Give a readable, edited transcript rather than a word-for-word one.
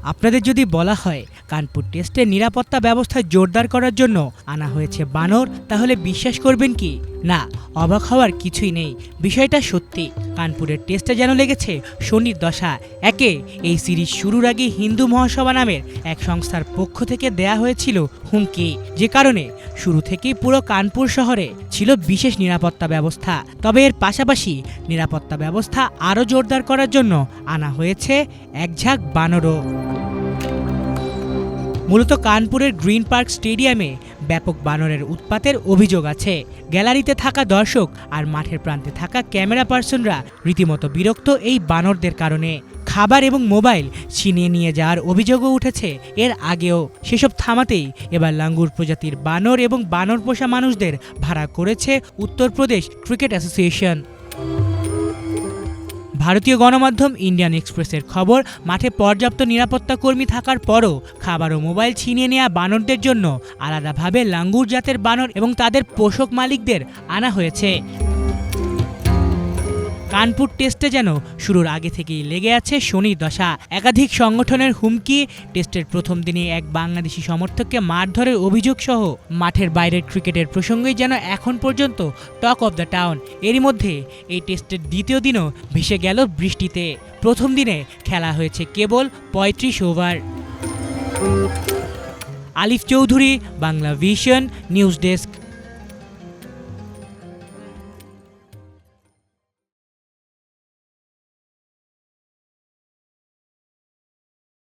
আপনাদের যদি বলা হয় কানপুর টেস্টের নিরাপত্তা ব্যবস্থা জোরদার করার জন্য আনা হয়েছে বানর, তাহলে বিশ্বাস করবেন কি? না, অবাক হওয়ার কিছুই নেই। বিষয়টা সত্যি। কানপুরের টেস্টে যেন লেগেছে শনির দশা। একে এই সিরিজ শুরুর আগে হিন্দু মহাসভা নামের এক সংস্থার পক্ষ থেকে দেয়া হয়েছিল হুমকি, যে কারণে শুরু থেকেই পুরো কানপুর শহরে ছিল বিশেষ নিরাপত্তা ব্যবস্থা। তবে এর পাশাপাশি নিরাপত্তা ব্যবস্থা আরও জোরদার করার জন্য আনা হয়েছে এক ঝাঁক বানরও। মূলত কানপুরের গ্রিন পার্ক স্টেডিয়ামে ব্যাপক বানরের উৎপাতের অভিযোগ আছে। গ্যালারিতে থাকা দর্শক আর মাঠের প্রান্তে থাকা ক্যামেরা পার্সনরা রীতিমতো বিরক্ত এই বানরদের কারণে। খাবার এবং মোবাইল ছিনিয়ে নিয়ে যাওয়ার অভিযোগও উঠেছে এর আগেও। সেসব থামাতেই এবার লাঙ্গুর প্রজাতির বানর এবং বানর পোষা মানুষদের ভাড়া করেছে উত্তরপ্রদেশ ক্রিকেট অ্যাসোসিয়েশন। ভারতীয় গণমাধ্যম ইন্ডিয়ান এক্সপ্রেসের খবর, মাঠে পর্যাপ্ত নিরাপত্তা কর্মী থাকার পরও খাবার ও মোবাইল ছিনিয়ে নেওয়া বানরদের জন্য আলাদাভাবে লাঙ্গুর জাতের বানর এবং তাদের পোষক মালিকদের আনা হয়েছে। কানপুর টেস্টে যেন শুরুর আগে থেকেই লেগে আছে শনির দশা। একাধিক সংগঠনের হুমকি, টেস্টের প্রথম দিনে এক বাংলাদেশি সমর্থককে মারধরের অভিযোগ সহ মাঠের বাইরের ক্রিকেটের প্রসঙ্গই যেন এখন পর্যন্ত টক অব দ্য টাউন। এরই মধ্যে এই টেস্টের দ্বিতীয় দিনও ভেসে গেল বৃষ্টিতে। প্রথম দিনে খেলা হয়েছে কেবল ৩৫ ওভার। আলিফ Chowdhury, Bangla vision, news desk.